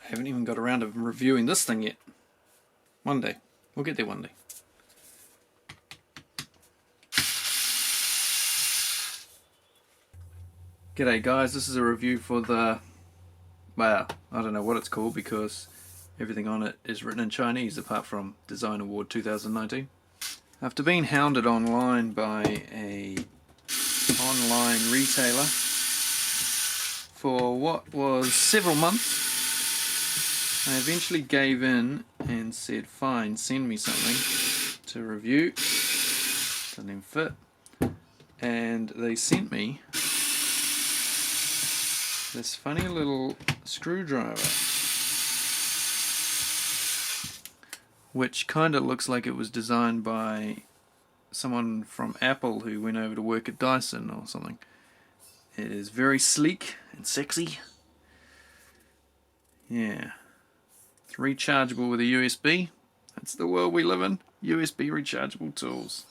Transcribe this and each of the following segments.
I haven't even got around to reviewing this thing yet. One day. We'll get there one day. G'day guys, this is a review for the, well, I don't know what it's called because everything on it is written in Chinese apart from Design Award 2019. After being hounded online by a online retailer for what was several months, I eventually gave in and said fine, send me something to review. Doesn't even fit. And they sent me this funny little screwdriver, which kind of looks like it was designed by someone from Apple who went over to work at Dyson or something. It is very sleek and sexy. Yeah. It's rechargeable with a USB. That's the world we live in. USB rechargeable tools.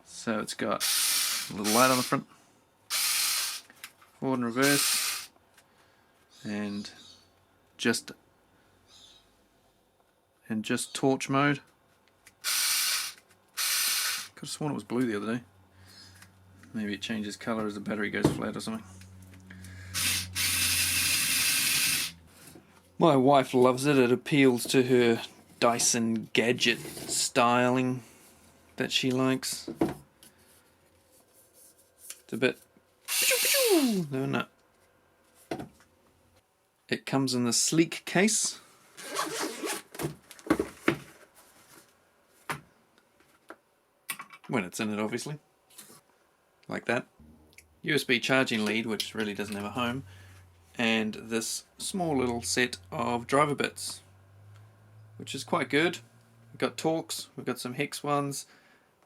So it's got a little light on the front, forward and reverse, and just torch mode. Could have sworn it was blue the other day. Maybe it changes colour as the battery goes flat or something. My wife loves it. It appeals to her Dyson gadget styling that she likes. It's a bit... No, no. It comes in the sleek case. When it's in it, obviously. Like that. USB charging lead, which really doesn't have a home. And this small little set of driver bits, which is quite good. We've got Torx, we've got some hex ones,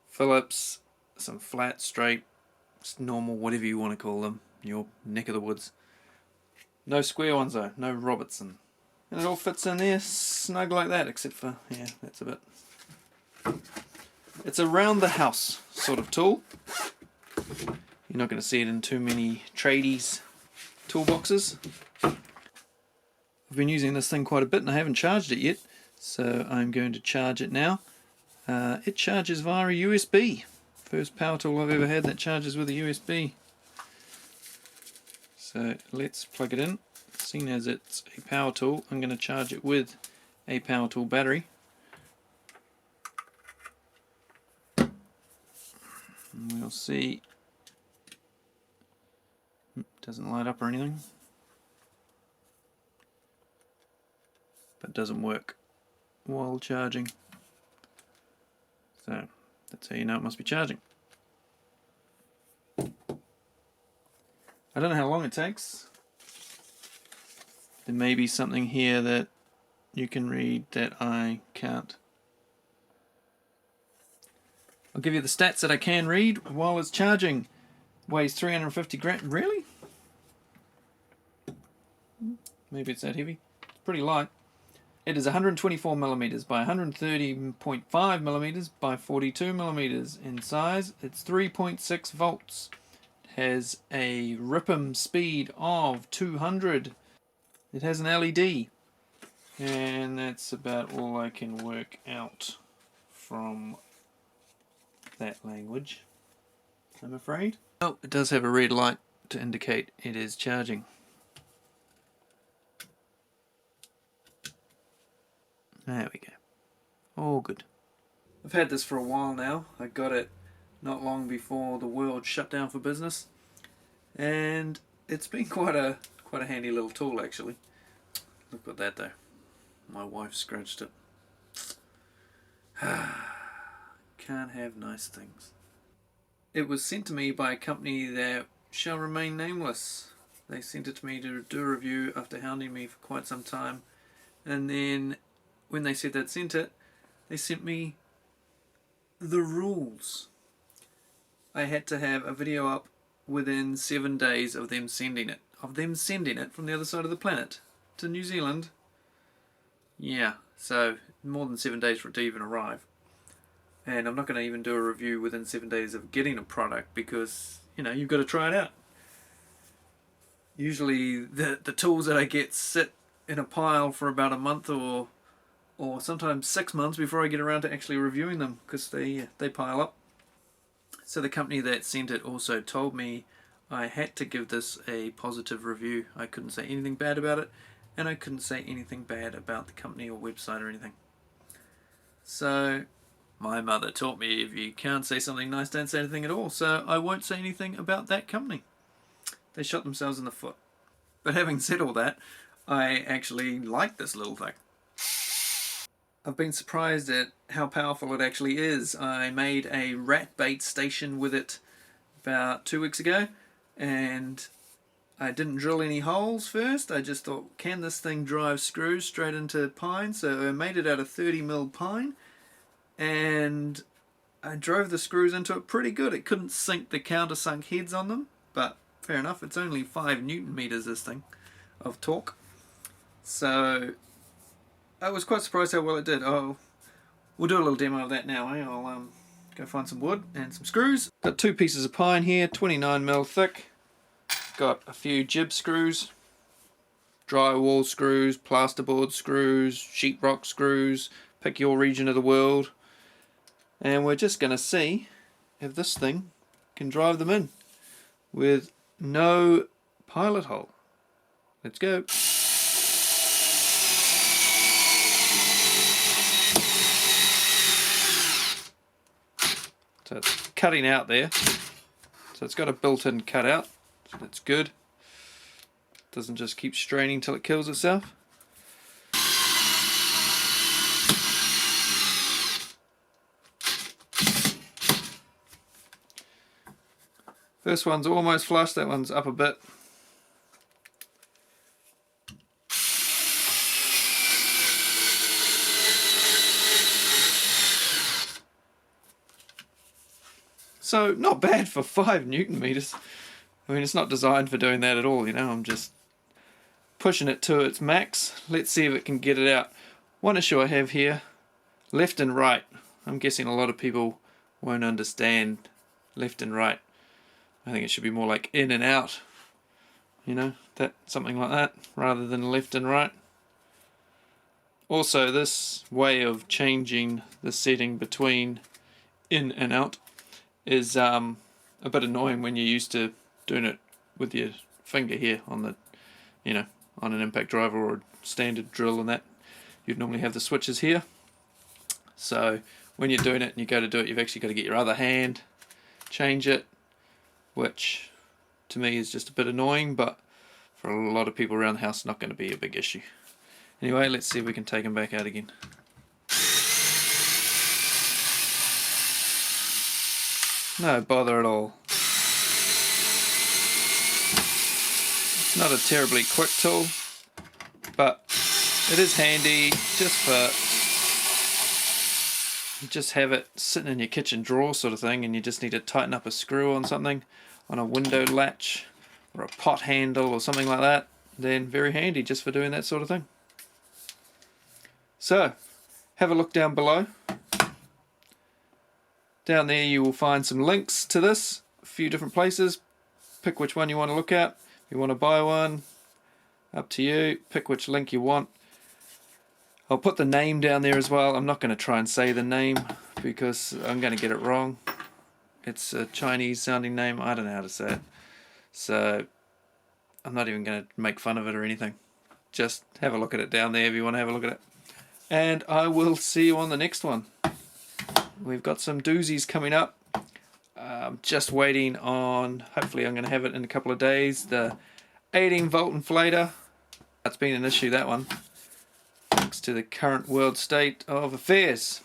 Phillips, some flat, straight, normal, whatever you want to call them, your neck of the woods. No square ones though, no Robertson. And it all fits in there snug like that, except for, yeah, that's a bit... It's a round the house sort of tool. You're not going to see it in too many tradies toolboxes. I've been using this thing quite a bit and I haven't charged it yet, so I'm going to charge it now. It charges via a USB. First power tool I've ever had that charges with a USB. So let's plug it in. Seeing as it's a power tool, I'm going to charge it with a power tool battery. And we'll see. Doesn't light up or anything. But doesn't work while charging. So that's how you know it must be charging. I don't know how long it takes. There may be something here that you can read that I can't. I'll give you the stats that I can read while it's charging. Weighs 350 grams. Really? Maybe it's that heavy. It's pretty light. It is 124 millimeters by 130.5 millimeters by 42 millimeters in size. It's 3.6 volts. It has a RPM speed of 200. It has an LED. And that's about all I can work out from that language, I'm afraid. Oh, it does have a red light to indicate it is charging. There we go. All good. I've had this for a while now. I got it not long before the world shut down for business, and it's been quite a handy little tool actually. Look at that though. My wife scratched it. Can't have nice things. It was sent to me by a company that shall remain nameless. They sent it to me to do a review after hounding me for quite some time, and then when they said they'd sent it, they sent me the rules. I had to have a video up within 7 days of them sending it. Of them sending it from the other side of the planet to New Zealand. Yeah, so more than 7 days for it to even arrive. And I'm not going to even do a review within 7 days of getting a product because, you know, you've got to try it out. Usually the tools that I get sit in a pile for about a month or sometimes 6 months before I get around to actually reviewing them, because they pile up. So the company that sent it also told me I had to give this a positive review. I couldn't say anything bad about it, and I couldn't say anything bad about the company or website or anything. So my mother taught me, if you can't say something nice, don't say anything at all. So I won't say anything about that company. They shot themselves in the foot. But having said all that, I actually like this little thing. I've been surprised at how powerful it actually is. I made a rat bait station with it about 2 weeks ago, and I didn't drill any holes first. I just thought, can this thing drive screws straight into pine? So I made it out of 30mm pine, and I drove the screws into it pretty good. It couldn't sink the countersunk heads on them, but fair enough. It's only 5 Newton meters, this thing, of torque. So I was quite surprised how well it did. Oh, we'll do a little demo of that now. I'll go find some wood and some screws. Got 2 pieces of pine here, 29mm thick. Got a few jib screws, drywall screws, plasterboard screws, sheetrock screws, pick your region of the world. And we're just going to see if this thing can drive them in with no pilot hole. Let's go. So it's cutting out there. So it's got a built-in cutout. So that's good. Doesn't just keep straining till it kills itself. First one's almost flush, that one's up a bit. So not bad for 5 Newton meters. I mean, it's not designed for doing that at all, you know. I'm just pushing it to its max. Let's see if it can get it out. One issue I have here, left and right. I'm guessing a lot of people won't understand left and right. I think it should be more like in and out, you know, something like that, rather than left and right. Also, this way of changing the setting between in and out is a bit annoying when you're used to doing it with your finger here on the, you know, on an impact driver or a standard drill and that. You'd normally have the switches here. So when you're doing it and you go to do it, you've actually got to get your other hand, change it, which to me is just a bit annoying, but for a lot of people around the house, not going to be a big issue. Anyway, let's see if we can take them back out again. No bother at all. It's not a terribly quick tool, but it is handy just for, you just have it sitting in your kitchen drawer sort of thing, and you just need to tighten up a screw on something, on a window latch or a pot handle or something like that. Then very handy just for doing that sort of thing. So have a look down below. Down there you will find some links to this, a few different places. Pick which one you want to look at. If you want to buy one, up to you. Pick which link you want. I'll put the name down there as well. I'm not going to try and say the name because I'm going to get it wrong. It's a Chinese sounding name. I don't know how to say it. So I'm not even going to make fun of it or anything. Just have a look at it down there if you want to have a look at it. And I will see you on the next one. We've got some doozies coming up. Just waiting on, hopefully I'm going to have it in a couple of days, the 18 volt inflator. That's been an issue, that one, thanks to the current world state of affairs.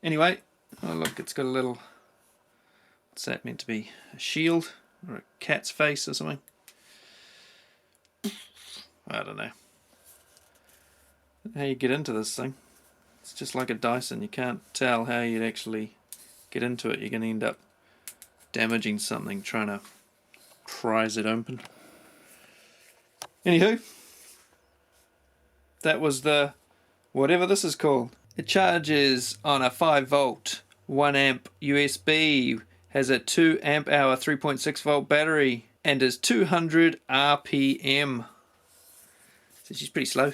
Anyway, oh look, it's got a little, what's that meant to be, a shield or a cat's face or something? I don't know how you get into this thing. It's just like a Dyson. You can't tell how you'd actually get into it. You're going to end up damaging something trying to prise it open. Anywho, that was the whatever this is called. It charges on a 5 volt 1 amp USB, has a 2 amp hour 3.6 volt battery, and is 200 RPM. So she's pretty slow.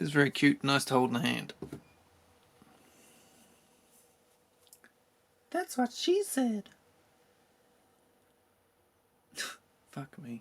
It's very cute, nice to hold in the hand. That's what she said. Fuck me.